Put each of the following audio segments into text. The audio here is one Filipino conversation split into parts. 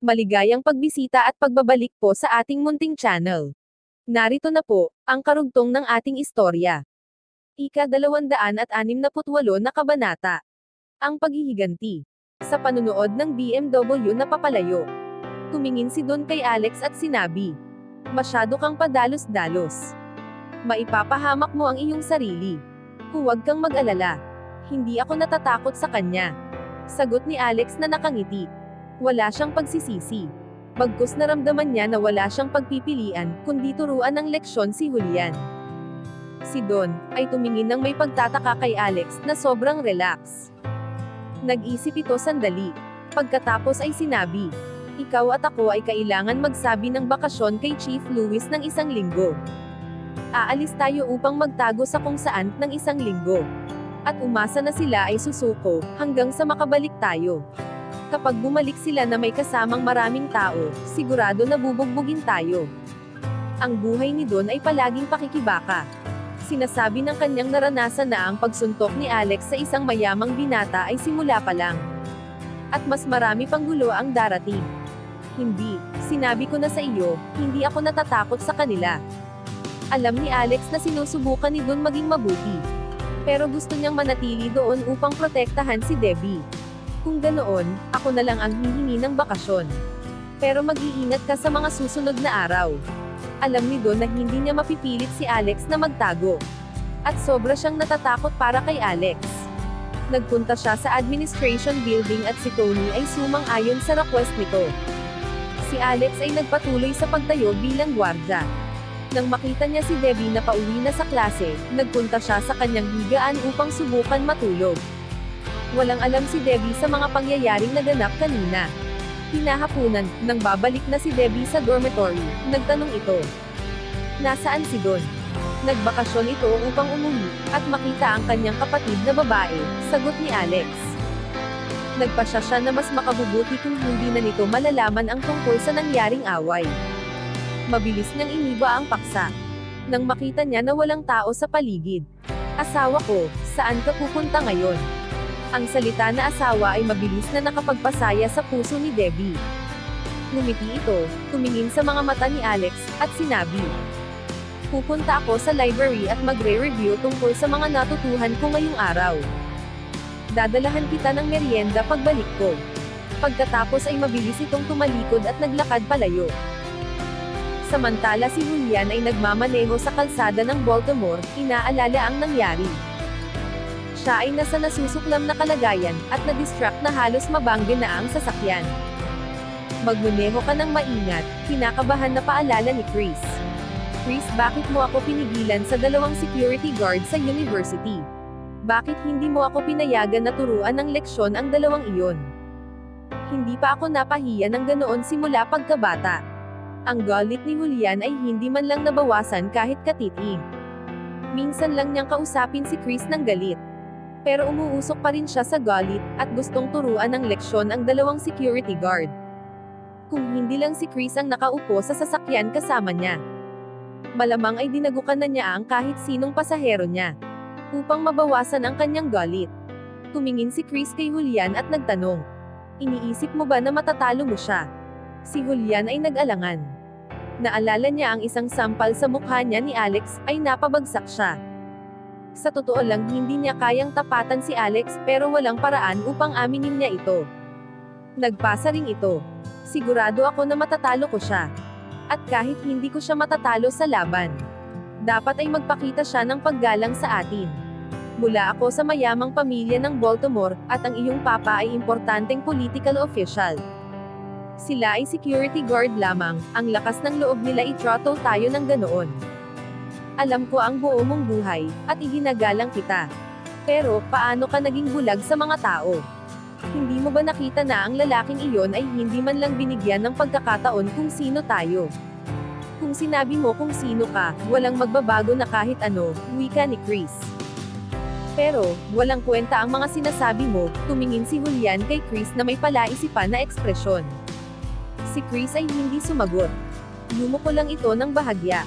Maligayang pagbisita at pagbabalik po sa ating munting channel. Narito na po, ang karugtong ng ating istorya. Ika-268 na kabanata. Ang paghihiganti. Sa panunood ng BMW na papalayo. Tumingin si Don kay Alex at sinabi, "Masyado kang padalos-dalos. Maipapahamak mo ang iyong sarili. Huwag kang mag-alala. Hindi ako natatakot sa kanya." Sagot ni Alex na nakangiti. Wala siyang pagsisisi. Bagkus naramdaman niya na wala siyang pagpipilian, kundi turuan ng leksyon si Julian. Si Don ay tumingin ng may pagtataka kay Alex na sobrang relax. Nag-isip ito sandali. Pagkatapos ay sinabi, "Ikaw at ako ay kailangan magsabi ng bakasyon kay Chief Lewis ng 1 linggo. Aalis tayo upang magtago sa kung saan ng 1 linggo. At umasa na sila ay susuko, hanggang sa makabalik tayo. Kapag bumalik sila na may kasamang maraming tao, sigurado na bubugbugin tayo." Ang buhay ni Don ay palaging pakikibaka. Sinasabi ng kanyang naranasan na ang pagsuntok ni Alex sa isang mayamang binata ay simula pa lang. At mas marami pang gulo ang darating. "Hindi, sinabi ko na sa iyo, hindi ako natatakot sa kanila." Alam ni Alex na sinusubukan ni Don maging mabuti. Pero gusto niyang manatili doon upang protektahan si Debbie. "Kung ganoon, ako na lang ang hihingi ng bakasyon. Pero mag-iingat ka sa mga susunod na araw." Alam ni Don na hindi niya mapipilit si Alex na magtago. At sobra siyang natatakot para kay Alex. Nagpunta siya sa administration building at si Tony ay sumang-ayon sa request nito. Si Alex ay nagpatuloy sa pagtayo bilang gwardya. Nang makita niya si Debbie na pauwi na sa klase, nagpunta siya sa kanyang higaan upang subukan matulog. Walang alam si Debbie sa mga pangyayaring naganap kanina. Hinahapunan, nang babalik na si Debbie sa dormitory, nagtanong ito, "Nasaan si Don?" "Nagbakasyon ito upang umuwi, at makita ang kanyang kapatid na babae," sagot ni Alex. Nagpasya siya na mas makabubuti kung hindi na nito malalaman ang tungkol sa nangyaring away. Mabilis niyang iniba ang paksa. Nang makita niya na walang tao sa paligid. "Asawa ko, saan ka pupunta ngayon?" Ang salita na asawa ay mabilis na nakapagpasaya sa puso ni Debbie. Ngumiti ito, tumingin sa mga mata ni Alex, at sinabi, "Pupunta ako sa library at magre-review tungkol sa mga natutuhan ko ngayong araw. Dadalahan kita ng merienda pagbalik ko." Pagkatapos ay mabilis itong tumalikod at naglakad palayo. Samantala si Julian ay nagmamaneho sa kalsada ng Baltimore, inaalala ang nangyari. Siya ay nasa nasusuklam na kalagayan, at na-distract na halos mabangga na ang sasakyan. "Magmaneho ka ng maingat," kinakabahan na paalala ni Chris. "Chris, bakit mo ako pinigilan sa 2 security guard sa university? Bakit hindi mo ako pinayagan na turuan ng leksyon ang 2 iyon? Hindi pa ako napahiya ng ganoon simula pagkabata." Ang galit ni Julian ay hindi man lang nabawasan kahit katiting. Minsan lang niyang kausapin si Chris ng galit. Pero umuusok pa rin siya sa galit, at gustong turuan ng leksyon ang 2 security guard. Kung hindi lang si Chris ang nakaupo sa sasakyan kasama niya, malamang ay dinagukan na niya ang kahit sinong pasahero niya, upang mabawasan ang kanyang galit. Tumingin si Chris kay Julian at nagtanong, "Iniisip mo ba na matatalo mo siya?" Si Julian ay nag-alangan. Naalala niya ang isang sampal sa mukha niya ni Alex, ay napabagsak siya. Sa totoo lang hindi niya kayang tapatan si Alex, pero walang paraan upang aminin niya ito. Nagpasa rin ito. "Sigurado ako na matatalo ko siya. At kahit hindi ko siya matatalo sa laban, dapat ay magpakita siya ng paggalang sa atin. Mula ako sa mayamang pamilya ng Baltimore, at ang iyong papa ay importanteng political official. Sila ay security guard lamang, ang lakas ng loob nila i-throttle tayo ng ganoon. Alam ko ang buo mong buhay, at iginagalang kita. Pero, paano ka naging bulag sa mga tao? Hindi mo ba nakita na ang lalaking iyon ay hindi man lang binigyan ng pagkakataon kung sino tayo? Kung sinabi mo kung sino ka, walang magbabago na kahit ano," wika ni Chris. Pero, walang kwenta ang mga sinasabi mo, tumingin si Julian kay Chris na may palaisipan na ekspresyon. Si Chris ay hindi sumagot. Yumuko lang ito ng bahagya.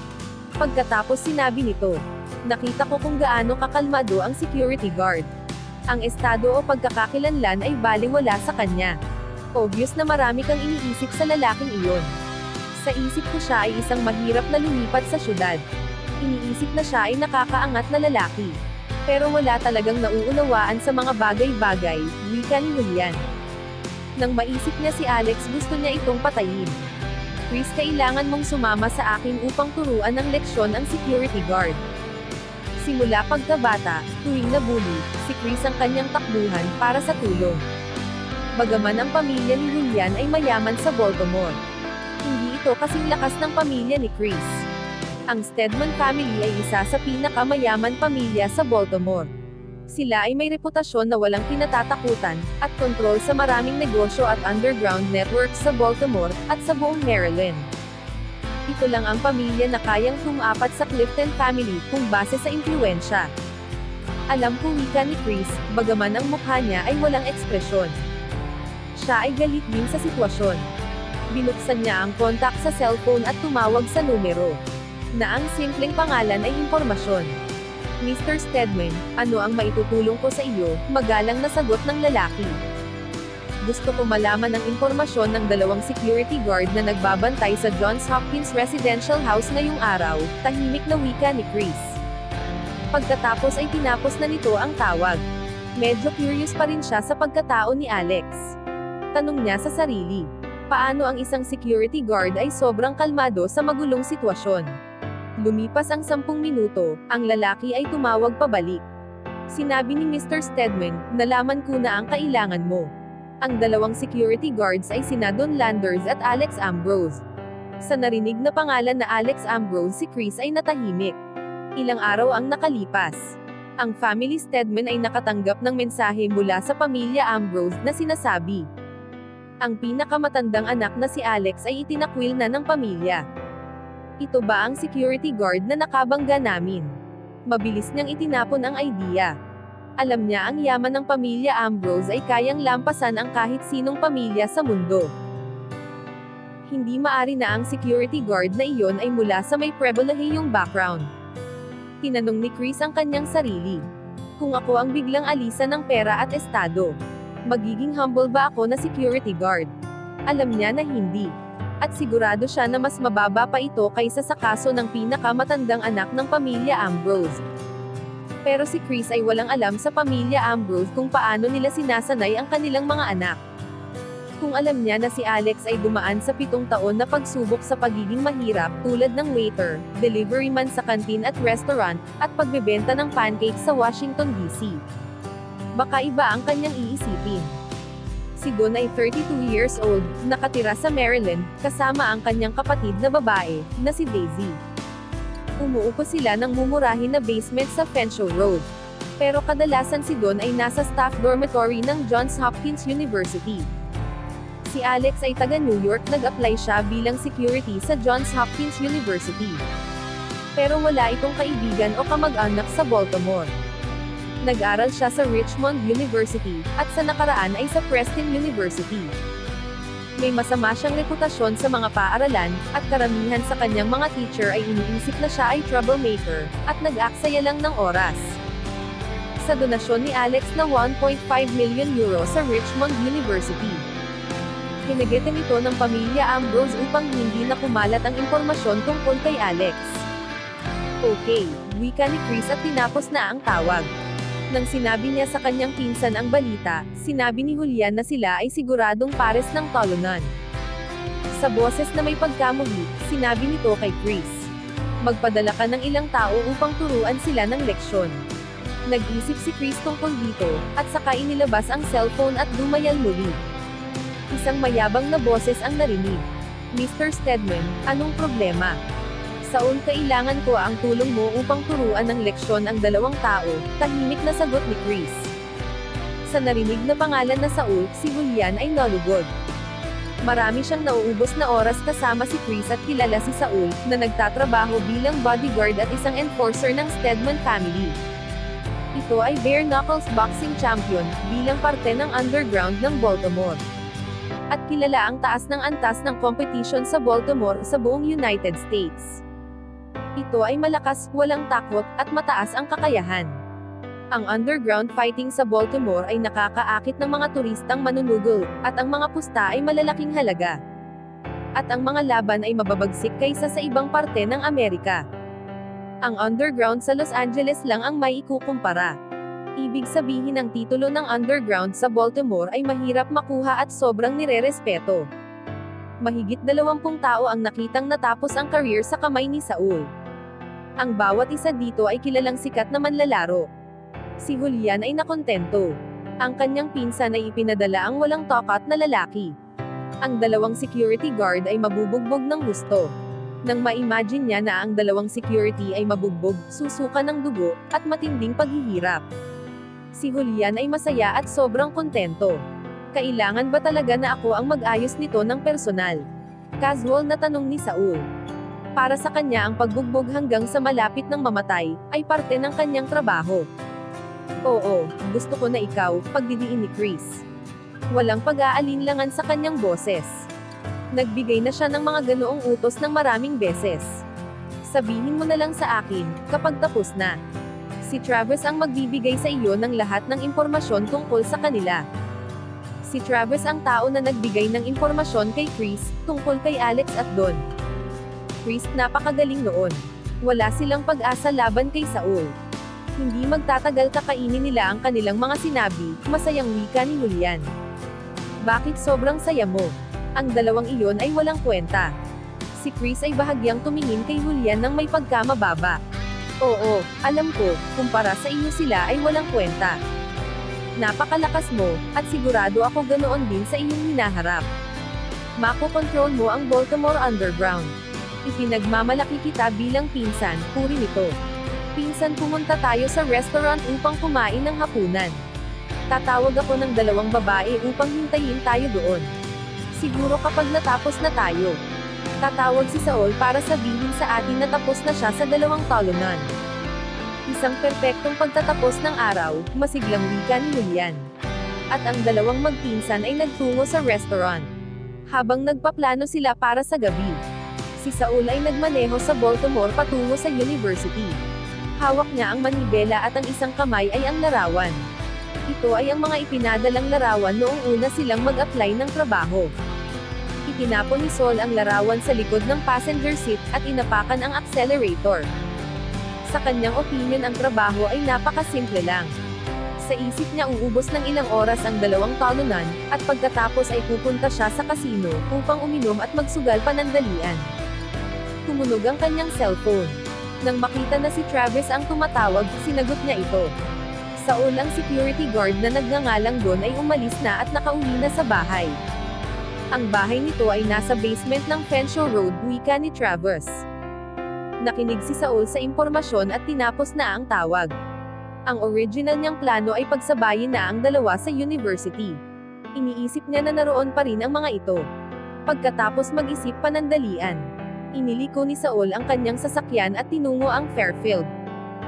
Pagkatapos sinabi nito, "Nakita ko kung gaano kakalmado ang security guard. Ang estado o pagkakakilanlan ay balewala sa kanya. Obvious na marami kang iniisip sa lalaking iyon. Sa isip ko siya ay isang mahirap na lumipat sa syudad. Iniisip na siya ay nakakaangat na lalaki. Pero wala talagang nauunawaan sa mga bagay-bagay, wika ni Julian. Nang maisip niya si Alex, gusto niya itong patayin. Chris, kailangan mong sumama sa akin upang turuan ng leksyon ang security guard. Simula pagkabata, tuwing nabuli, si Chris ang kanyang takbuhan para sa tulong. Bagaman ang pamilya ni Julian ay mayaman sa Baltimore, hindi ito kasing lakas ng pamilya ni Chris. Ang Stedman family ay isa sa pinakamayaman pamilya sa Baltimore. Sila ay may reputasyon na walang kinatatakutan, at kontrol sa maraming negosyo at underground networks sa Baltimore, at sa buong Maryland. Ito lang ang pamilya na kayang tumapat sa Clifton family kung base sa impluwensya. Alam ko, wika ni Chris, bagaman ang mukha niya ay walang ekspresyon. Siya ay galit din sa sitwasyon. Binuksan niya ang kontak sa cellphone at tumawag sa numero, na ang simpleng pangalan ay impormasyon. Mr. Stedman, ano ang maitutulong ko sa iyo? Magalang na sagot ng lalaki. Gusto ko malaman ang impormasyon ng dalawang security guard na nagbabantay sa Johns Hopkins Residential House ngayong araw, tahimik na wika ni Chris. Pagkatapos ay tinapos na nito ang tawag. Medyo curious pa rin siya sa pagkatao ni Alex. Tanong niya sa sarili, paano ang isang security guard ay sobrang kalmado sa magulong sitwasyon? Lumipas ang 10 minuto, ang lalaki ay tumawag pabalik. Sinabi ni Mr. Stedman, nalaman ko na ang kailangan mo. Ang dalawang security guards ay sina Don Landers at Alex Ambrose. Sa narinig na pangalan na Alex Ambrose, si Chris ay natahimik. Ilang araw ang nakalipas. Ang family Stedman ay nakatanggap ng mensahe mula sa pamilya Ambrose na sinasabi, ang pinakamatandang anak na si Alex ay itinakwil na ng pamilya. Ito ba ang security guard na nakabangga namin? Mabilis niyang itinapon ang idea. Alam niya ang yaman ng pamilya Ambrose ay kayang lampasan ang kahit sinong pamilya sa mundo. Hindi maari na ang security guard na iyon ay mula sa may pribilehiyong background. Tinanong ni Chris ang kanyang sarili. Kung ako ang biglang alisan ng pera at estado, magiging humble ba ako na security guard? Alam niya na hindi. At sigurado siya na mas mababa pa ito kaysa sa kaso ng pinakamatandang anak ng pamilya Ambrose. Pero si Chris ay walang alam sa pamilya Ambrose kung paano nila sinasanay ang kanilang mga anak. Kung alam niya na si Alex ay dumaan sa 7 taon na pagsubok sa pagiging mahirap tulad ng waiter, deliveryman sa kantin at restaurant, at pagbebenta ng pancakes sa Washington DC. Baka iba ang kanyang iisipin. Si Don ay 32 years old, nakatira sa Maryland, kasama ang kanyang kapatid na babae, na si Daisy. Umuupo sila ng mumurahin na basement sa Fenshaw Road. Pero kadalasan si Don ay nasa staff dormitory ng Johns Hopkins University. Si Alex ay taga New York, nag-apply siya bilang security sa Johns Hopkins University. Pero wala itong kaibigan o kamag-anak sa Baltimore. Nag-aral siya sa Richmond University, at sa nakaraan ay sa Preston University. May masama siyang reputasyon sa mga paaralan, at karamihan sa kanyang mga teacher ay iniisip na siya ay troublemaker, at nag-aksaya lang ng oras. Sa donasyon ni Alex na 1.5 million euro sa Richmond University, hinagitan ito ng pamilya Ambrose upang hindi na kumalat ang impormasyon tungkol kay Alex. Okay, wika ni Chris at tinapos na ang tawag. Nang sinabi niya sa kanyang pinsan ang balita, sinabi ni Julian na sila ay siguradong pares ng tolunan. Sa boses na may pagkamuhi, sinabi nito kay Chris, magpadala ka ng ilang tao upang turuan sila ng leksyon. Nag-isip si Chris tungkol dito, at saka inilabas ang cellphone at dumayal muli. Isang mayabang na boses ang narinig. Mr. Stedman, anong problema? Saon kailangan ko ang tulong mo upang turuan ng leksyon ang dalawang tao, tahimik na sagot ni Chris. Sa narinig na pangalan na Saul, si Julian ay nalugod. Marami siyang nauubos na oras kasama si Chris at kilala si Saul, na nagtatrabaho bilang bodyguard at isang enforcer ng Stedman family. Ito ay bare knuckles boxing champion, bilang parte ng underground ng Baltimore. At kilala ang taas ng antas ng competition sa Baltimore sa buong United States. Ito ay malakas, walang takot, at mataas ang kakayahan. Ang underground fighting sa Baltimore ay nakakaakit ng mga turistang manunugol, at ang mga pusta ay malalaking halaga. At ang mga laban ay mababagsik kaysa sa ibang parte ng Amerika. Ang underground sa Los Angeles lang ang may ikukumpara. Ibig sabihin ang titulo ng underground sa Baltimore ay mahirap makuha at sobrang nirerespeto. Mahigit 20 tao ang nakitang natapos ang career sa kamay ni Saul. Ang bawat isa dito ay kilalang sikat na manlalaro. Si Julian ay nakontento. Ang kanyang pinsan ay ipinadala ang walang tokat na lalaki. Ang dalawang security guard ay mabubugbog ng gusto. Nang ma-imagine niya na ang dalawang security ay mabugbog, susuka ng dugo, at matinding paghihirap. Si Julian ay masaya at sobrang kontento. Kailangan ba talaga na ako ang mag-ayos nito ng personal? Casual na tanong ni Saul. Para sa kanya ang pagbugbog hanggang sa malapit ng mamatay, ay parte ng kanyang trabaho. Oo, gusto ko na ikaw, pagdidiin ni Chris. Walang pag-aalinlangan sa kanyang boses. Nagbigay na siya ng mga ganoong utos ng maraming beses. Sabihin mo na lang sa akin, kapag tapos na. Si Travis ang magbibigay sa iyo ng lahat ng impormasyon tungkol sa kanila. Si Travis ang tao na nagbigay ng impormasyon kay Chris, tungkol kay Alex at Don. Chris, napakagaling noon. Wala silang pag-asa laban kay Saul. Hindi magtatagal kakainin nila ang kanilang mga sinabi, masayang wika ni Julian. Bakit sobrang saya mo? Ang dalawang iyon ay walang kwenta. Si Chris ay bahagyang tumingin kay Julian ng may pagkamababa. Oo, alam ko, kumpara sa iyo sila ay walang kwenta. Napakalakas mo, at sigurado ako ganoon din sa iyong hinaharap. Makokontrol mo ang Baltimore Underground. Ipinagmamalaki kita bilang pinsan, puri nito. Pinsan, pumunta tayo sa restaurant upang kumain ng hapunan. Tatawag ako ng dalawang babae upang hintayin tayo doon. Siguro kapag natapos na tayo. Tatawag si Saul para sabihin sa atin na tapos na siya sa dalawang talunan. Isang perpektong pagtatapos ng araw, masiglang wika ni Julian. At ang dalawang magpinsan ay nagtungo sa restaurant. Habang nagpaplano sila para sa gabi, si Saul ay nagmaneho sa Baltimore patungo sa university. Hawak niya ang manibela at ang isang kamay ay ang larawan. Ito ay ang mga ipinadalang larawan noong una silang mag-apply ng trabaho. Itinapon ni Saul ang larawan sa likod ng passenger seat at inapakan ang accelerator. Sa kanyang opinion ang trabaho ay napakasimple lang. Sa isip niya uubos ng ilang oras ang dalawang talunan, at pagkatapos ay pupunta siya sa casino, upang uminom at magsugal panandalian. Tumunog ang kanyang cellphone. Nang makita na si Travis ang tumatawag, sinagot niya ito. Saul, ang security guard na nagngangalang Don ay umalis na at nakauwi na sa bahay. Ang bahay nito ay nasa basement ng Fenshaw Road, wika ni Travis. Nakinig si Saul sa impormasyon at tinapos na ang tawag. Ang original niyang plano ay pagsabayin na ang dalawa sa university. Iniisip niya na naroon pa rin ang mga ito. Pagkatapos mag-isip panandalian, iniliko ni Saul ang kanyang sasakyan at tinungo ang Fairfield.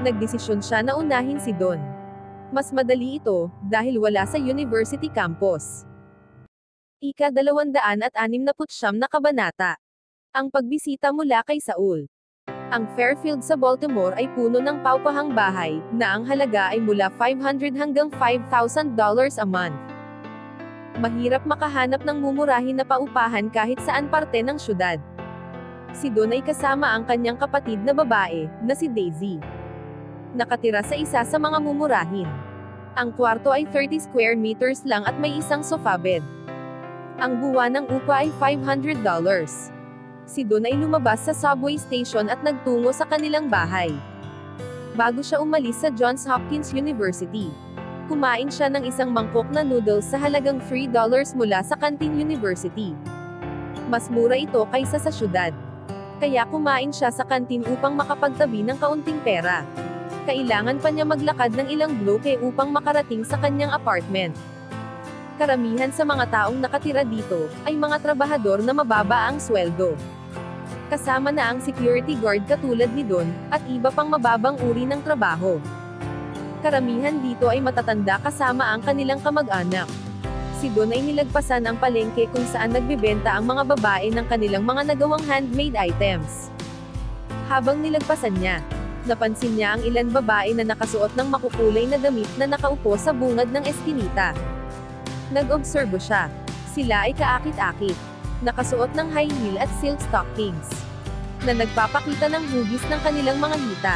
Nagdesisyon siya na unahin si Don. Mas madali ito, dahil wala sa university campus. Ika-269 na kabanata. Ang pagbisita mula kay Saul. Ang Fairfield sa Baltimore ay puno ng paupahang bahay, na ang halaga ay mula $500 hanggang $5,000 a month. Mahirap makahanap ng mumurahin na paupahan kahit saan parte ng syudad. Si Don ay kasama ang kanyang kapatid na babae, na si Daisy. Nakatira sa isa sa mga mumurahin. Ang kwarto ay 30 square meters lang at may isang sofa bed. Ang buwan ng upa ay $500. Si Don ay lumabas sa subway station at nagtungo sa kanilang bahay. Bago siya umalis sa Johns Hopkins University, kumain siya ng isang mangkok na noodles sa halagang $3 mula sa Canteen University. Mas mura ito kaysa sa syudad. Kaya kumain siya sa kantin upang makapagtabi ng kaunting pera. Kailangan pa niya maglakad ng ilang bloke upang makarating sa kanyang apartment. Karamihan sa mga taong nakatira dito, ay mga trabahador na mababa ang sweldo. Kasama na ang security guard katulad ni Don, at iba pang mababang uri ng trabaho. Karamihan dito ay matatanda kasama ang kanilang kamag-anak. Si Don ay nilagpasan ang palengke kung saan nagbebenta ang mga babae ng kanilang mga nagawang handmade items. Habang nilagpasan niya, Napansin niya ang ilan babae na nakasuot ng makukulay na damit na nakaupo sa bungad ng eskinita. Nag-obserbo siya. Sila ay kaakit-akit. Nakasuot ng high heel at silk stockings. Na nagpapakita ng hugis ng kanilang mga hita.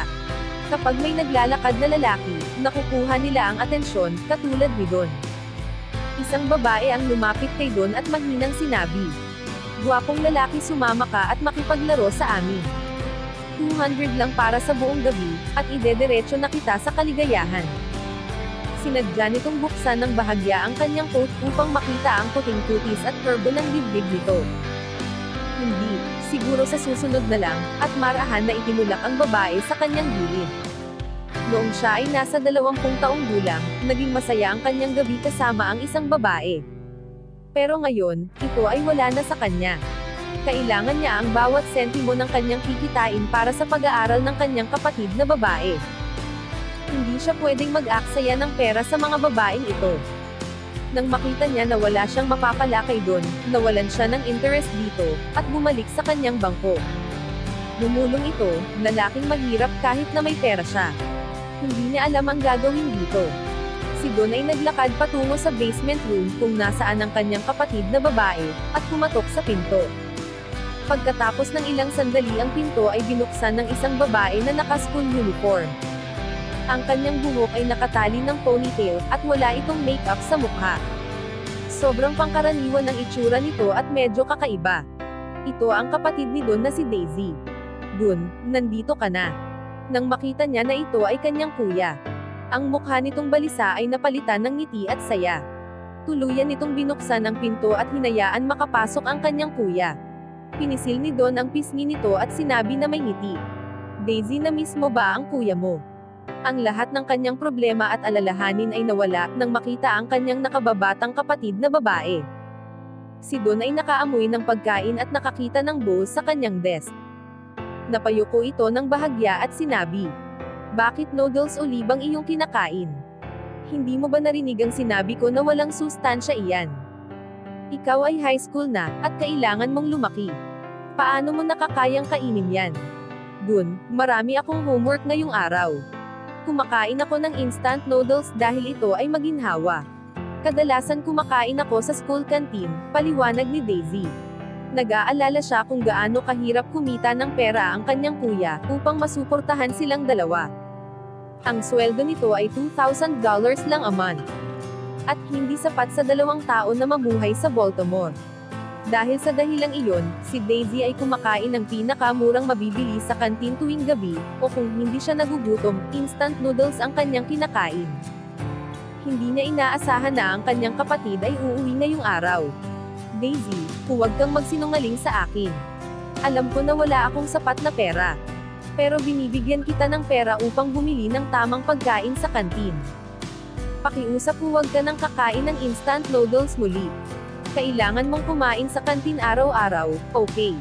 Kapag may naglalakad na lalaki, nakukuha nila ang atensyon, katulad ni Don. Isang babae ang lumapit kay Don at mahinang sinabi, "Gwapong lalaki, sumama ka at makipaglaro sa amin. 200 lang para sa buong gabi, at idederecho na kita sa kaligayahan." Sinadya nitong buksan ng bahagya ang kanyang coat upang makita ang puting kutis at kurbo ng dibdib nito. Hindi, siguro sa susunod na lang, at marahan na itinulak ang babae sa kanyang gilid. Noong siya ay nasa 20 taong gulang, naging masaya ang kanyang gabi kasama ang isang babae. Pero ngayon, ito ay wala na sa kanya. Kailangan niya ang bawat sentimo ng kanyang kikitain para sa pag-aaral ng kanyang kapatid na babae. Hindi siya pwedeng mag-aksaya ng pera sa mga babaeng ito. Nang makita niya na wala siyang mapapala kay Don, nawalan siya ng interest dito, at bumalik sa kanyang bangko. Bumulong ito, lalaking mahirap kahit na may pera siya. Hindi niya alam ang gagawin dito. Si Don ay naglakad patungo sa basement room kung nasaan ang kanyang kapatid na babae, at pumatok sa pinto. Pagkatapos ng ilang sandali ang pinto ay binuksan ng isang babae na naka-school uniform. Ang kanyang buhok ay nakatali ng ponytail, at wala itong makeup sa mukha. Sobrang pangkaraniwan ang itsura nito at medyo kakaiba. Ito ang kapatid ni Don na si Daisy. "Don, nandito ka na." Nang makita niya na ito ay kanyang kuya. Ang mukha nitong balisa ay napalitan ng ngiti at saya. Tuluyan nitong binuksan ang pinto at hinayaan makapasok ang kanyang kuya. Pinisil ni Don ang pisngi nito at sinabi na may ngiti, "Daisy, na mismo ba ang kuya mo?" Ang lahat ng kanyang problema at alalahanin ay nawala nang makita ang kanyang nakababatang kapatid na babae. Si Don ay nakaamoy ng pagkain at nakakita ng bowl sa kanyang desk. Napayuko ito ng bahagya at sinabi, "Bakit noodles o libang iyong kinakain? Hindi mo ba narinig ang sinabi ko na walang sustansya iyan? Ikaw ay high school na, at kailangan mong lumaki. Paano mo nakakayang kainin yan?" "Don, marami akong homework ngayong araw. Kumakain ako ng instant noodles dahil ito ay maginhawa. Kadalasan kumakain ako sa school canteen," paliwanag ni Daisy. Nag-aalala siya kung gaano kahirap kumita ng pera ang kanyang kuya, upang masuportahan silang dalawa. Ang sweldo nito ay $2,000 lang a month. At hindi sapat sa 2 taon na mamuhay sa Baltimore. Dahil sa dahilang iyon, si Daisy ay kumakain ng pinakamurang mabibili sa kantin tuwing gabi, o kung hindi siya nagugutom, instant noodles ang kanyang kinakain. Hindi niya inaasahan na ang kanyang kapatid ay uuwi ngayong araw. "Daisy, huwag kang magsinungaling sa akin. Alam ko na wala akong sapat na pera. Pero binibigyan kita ng pera upang bumili ng tamang pagkain sa kantin. Pakiusap, huwag ka nang kakain ng instant noodles muli. Kailangan mong kumain sa kantin araw-araw, okay?"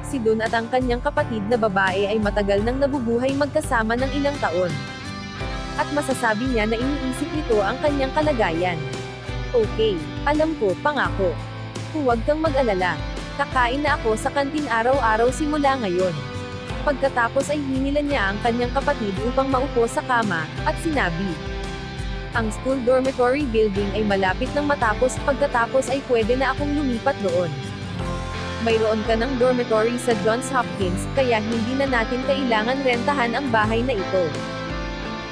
Si Don at ang kanyang kapatid na babae ay matagal nang nabubuhay magkasama ng ilang taon. At masasabi niya na iniisip nito ang kanyang kalagayan. "Okay, alam ko, pangako. Huwag kang mag-alala. Kakain na ako sa kantin araw-araw simula ngayon." Pagkatapos ay hinilan niya ang kanyang kapatid upang maupo sa kama, at sinabi, "Ang school dormitory building ay malapit nang matapos, pagkatapos ay pwede na akong lumipat doon. Mayroon ka ng dormitory sa Johns Hopkins, kaya hindi na natin kailangan rentahan ang bahay na ito."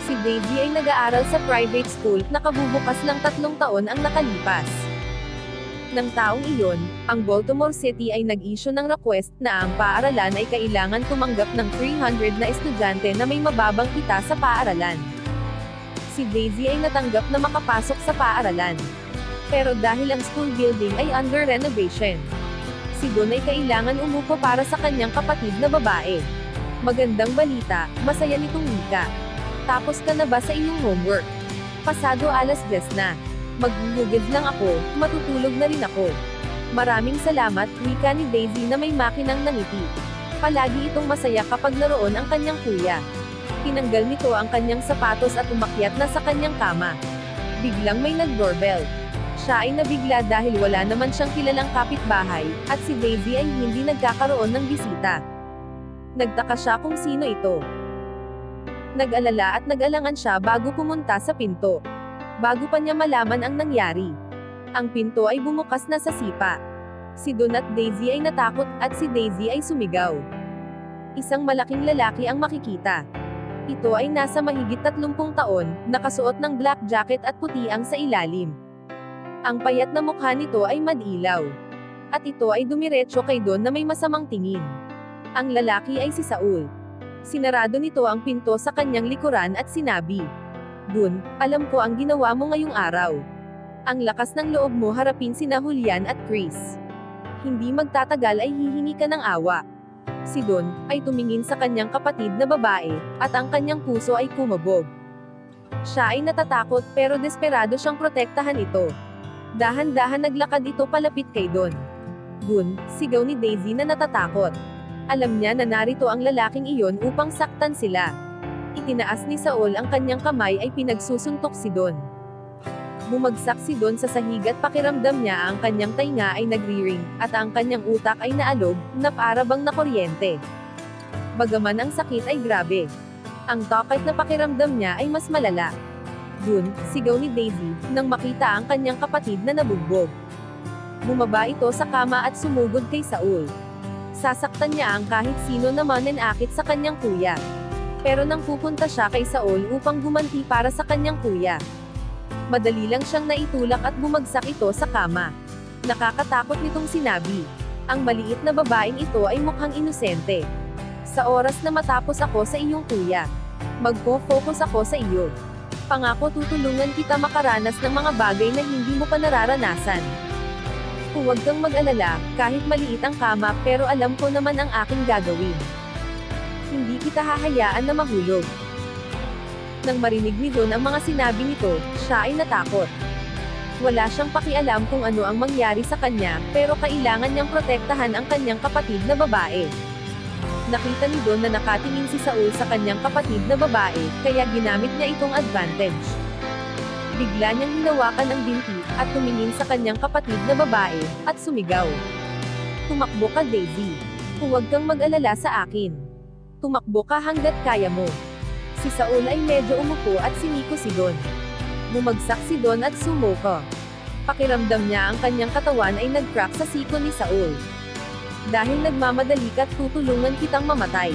Si Daisy ay nag-aaral sa private school, nakabubukas lang 3 taon ang nakalipas. Nang taong iyon, ang Baltimore City ay nag-issue ng request na ang paaralan ay kailangan tumanggap ng 300 na estudyante na may mababang kita sa paaralan. Si Daisy ay natanggap na makapasok sa paaralan. Pero dahil ang school building ay under renovation, si Don ay kailangan umupo para sa kanyang kapatid na babae. "Magandang balita, masaya nitong wika. Tapos ka na ba sa iyong homework? Pasado 10:00 na. Maghuhugid lang ako, matutulog na rin ako." "Maraming salamat," wika ni Daisy na may makinang nangiti. Palagi itong masaya kapag naroon ang kanyang kuya. Tinanggal nito ang kanyang sapatos at umakyat na sa kanyang kama. Biglang may nag-doorbell. Siya ay nabigla dahil wala naman siyang kilalang kapitbahay, at si Daisy ay hindi nagkakaroon ng bisita. Nagtaka siya kung sino ito. Nag-alala at nag-alangan siya bago pumunta sa pinto. Bago pa niya malaman ang nangyari. Ang pinto ay bumukas na sa sipa. Si Don at Daisy ay natakot at si Daisy ay sumigaw. Isang malaking lalaki ang makikita. Ito ay nasa mahigit 30 taon, nakasuot ng black jacket at putiang sa ilalim. Ang payat na mukha nito ay madilaw. At ito ay dumiretso kay Don na may masamang tingin. Ang lalaki ay si Saul. Sinarado nito ang pinto sa kanyang likuran at sinabi, "Don, alam ko ang ginawa mo ngayong araw. Ang lakas ng loob mo harapin sina Julian at Chris. Hindi magtatagal ay hihingi ka ng awa." Si Don ay tumingin sa kanyang kapatid na babae, at ang kanyang puso ay kumabog. Siya ay natatakot pero desperado siyang protektahan ito. Dahan-dahan naglakad ito palapit kay Don. "Don," sigaw ni Daisy na natatakot. Alam niya na narito ang lalaking iyon upang saktan sila. Itinaas ni Saul ang kanyang kamay ay pinagsusuntok si Don. Bumagsak si Don sa sahig at pakiramdam niya ang kanyang tainga ay nagri-ring, at ang kanyang utak ay naalog, na para bang nakuryente. Bagaman ang sakit ay grabe. Ang takot na pakiramdam niya ay mas malala. "Don," sigaw ni Daisy, nang makita ang kanyang kapatid na nabugbog. Bumaba ito sa kama at sumugod kay Saul. Sasaktan niya ang kahit sino na mananakit sa kanyang kuya. Pero nang pupunta siya kay Saul upang gumanti para sa kanyang kuya, madali lang siyang naitulak at bumagsak ito sa kama. Nakakatakot nitong sinabi. Ang maliit na babaeng ito ay mukhang inosente. "Sa oras na matapos ako sa iyong kuya, magpo-focus ako sa iyo. Pangako tutulungan kita makaranas ng mga bagay na hindi mo pa nararanasan. Huwag kang mag-alala, kahit maliit ang kama, pero alam ko naman ang aking gagawin. Hindi kita hahayaan na mahulog." Nang marinig ni Don ang mga sinabi nito, siya ay natakot. Wala siyang pakialam kung ano ang mangyari sa kanya, pero kailangan niyang protektahan ang kanyang kapatid na babae. Nakita ni Don na nakatingin si Saul sa kanyang kapatid na babae, kaya ginamit niya itong advantage. Bigla niyang hinawakan ang binti, at tumingin sa kanyang kapatid na babae, at sumigaw. "Tumakbo ka, Daisy. Huwag kang mag-alala sa akin. Tumakbo ka hanggat kaya mo." Si Saul ay medyo umupo at siniko si Don. Bumagsak si Don at sumuko. Pakiramdam niya ang kanyang katawan ay nag-crack sa siko ni Saul. "Dahil nagmamadali ka't tutulungan kitang mamatay."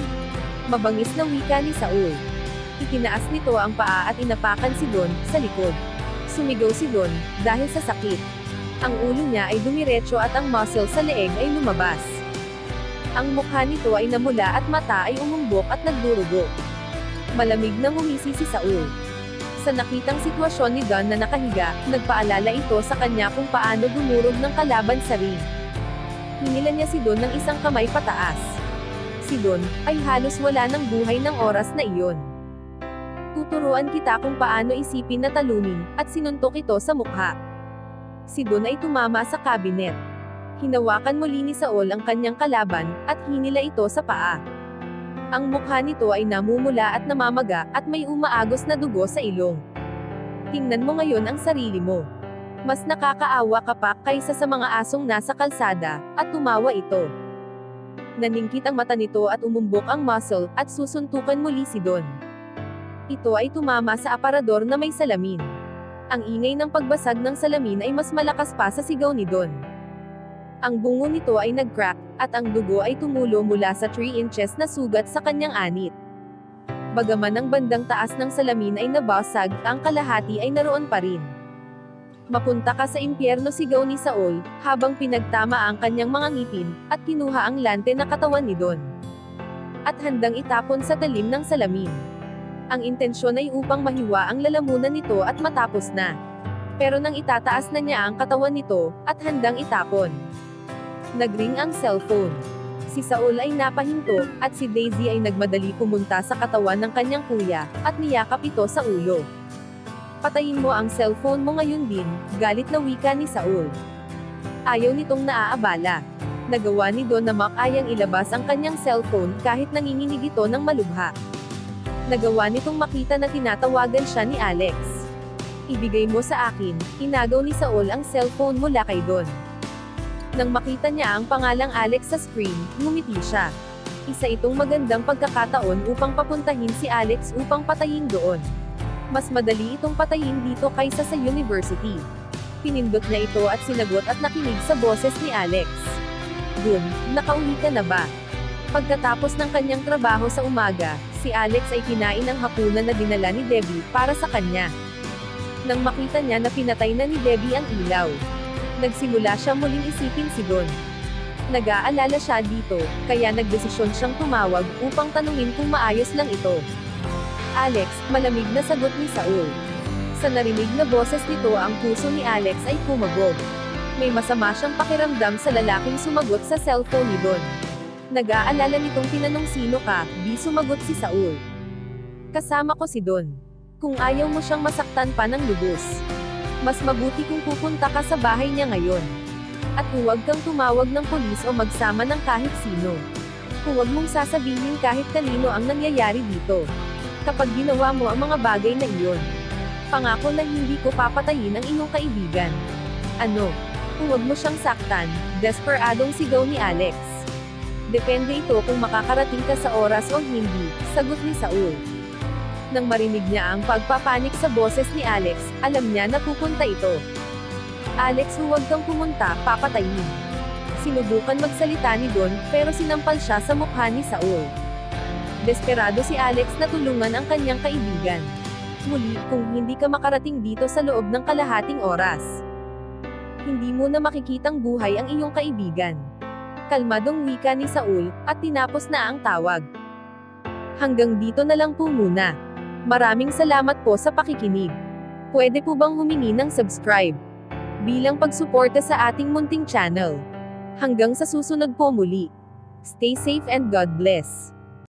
Mabangis na wika ni Saul. Itinaas nito ang paa at inapakan si Don sa likod. Sumigaw si Don dahil sa sakit. Ang ulo niya ay dumiretso at ang muscle sa leeg ay lumabas. Ang mukha nito ay namula at mata ay umumbok at nagdurugo. Malamig na ngumisi si Saul. Sa nakitang sitwasyon ni Don na nakahiga, nagpaalala ito sa kanya kung paano dumurog ng kalaban sa ring. Hinila niya si Don ng isang kamay pataas. Si Don ay halos wala ng buhay ng oras na iyon. "Tuturuan kita kung paano isipin na talunin," at sinuntok ito sa mukha. Si Don ay tumama sa kabinet. Hinawakan muli ni Saul ang kanyang kalaban, at hinila ito sa paa. Ang mukha nito ay namumula at namamaga, at may umaagos na dugo sa ilong. "Tingnan mo ngayon ang sarili mo. Mas nakakaawa ka pa kaysa sa mga asong nasa kalsada," at tumawa ito. Naningkit ang mata nito at umumbok ang muscle, at susuntukan muli si Don. Ito ay tumama sa aparador na may salamin. Ang ingay ng pagbasag ng salamin ay mas malakas pa sa sigaw ni Don. Ang bungo nito ay nag-crack, at ang dugo ay tumulo mula sa 3 inches na sugat sa kanyang anit. Bagaman ang bandang taas ng salamin ay nabasag, ang kalahati ay naroon pa rin. "Mapunta ka sa impyerno," sigaw ni Saul, habang pinagtama ang kanyang mga ngipin, at kinuha ang lante na katawan ni Don. At handang itapon sa talim ng salamin. Ang intensyon ay upang mahiwa ang lalamunan nito at matapos na. Pero nang itataas na niya ang katawan nito, at handang itapon, nagring ang cellphone. Si Saul ay napahinto, at si Daisy ay nagmadali pumunta sa katawan ng kanyang kuya, at niyakap ito sa ulo. "Patayin mo ang cellphone mo ngayon din," galit na wika ni Saul. Ayaw nitong naaabala. Nagawa ni Don na makayang ilabas ang kanyang cellphone kahit nanginginig ito ng malubha. Nagawa nitong makita na tinatawagan siya ni Alex. "Ibigay mo sa akin," inagaw ni Saul ang cellphone mula kay Don. Nang makita niya ang pangalang Alex sa screen, ngumiti siya. Isa itong magandang pagkakataon upang papuntahin si Alex upang patayin doon. Mas madali itong patayin dito kaysa sa university. Pinindot niya ito at sinagot at nakinig sa boses ni Alex. Dun, nakauwi ka na ba? Pagkatapos ng kanyang trabaho sa umaga, si Alex ay kinain ang hapunan na dinala ni Debbie para sa kanya. Nang makita niya na pinatay na ni Debbie ang ilaw, nagsimula siya muling isipin si Don. Nag-aalala siya dito, kaya nagdesisyon siyang tumawag upang tanungin kung maayos lang ito. Alex, malamig na sagot ni Saul. Sa narinig na boses nito ang puso ni Alex ay kumabog. May masama siyang pakiramdam sa lalaking sumagot sa cellphone ni Don. Nag-aalala nitong tinanong sino ka, sumagot si Saul. Kasama ko si Don. Kung ayaw mo siyang masaktan pa ng lubos, mas mabuti kung pupunta ka sa bahay niya ngayon. At huwag kang tumawag ng pulis o magsama ng kahit sino. Huwag mong sasabihin kahit kanino ang nangyayari dito. Kapag ginawa mo ang mga bagay na iyon, pangako na hindi ko papatayin ang iyong kaibigan. Ano? Huwag mo siyang saktan, desperadong sigaw ni Alex. Depende ito kung makakarating ka sa oras o hindi, sagot ni Saul. Nang marinig niya ang pagpapanik sa boses ni Alex, alam niya na pupunta ito. Alex, huwag kang pumunta, papatayin. Sinubukan magsalita ni Don, pero sinampal siya sa mukha ni Saul. Desperado si Alex na tulungan ang kanyang kaibigan. Muli, kung hindi ka makarating dito sa loob ng kalahating oras, hindi mo na makikitang buhay ang iyong kaibigan. Kalmadong wika ni Saul, at tinapos na ang tawag. Hanggang dito na lang po muna. Maraming salamat po sa pakikinig. Pwede po bang humingi ng subscribe bilang pagsuporta sa ating munting channel. Hanggang sa susunod po muli. Stay safe and God bless.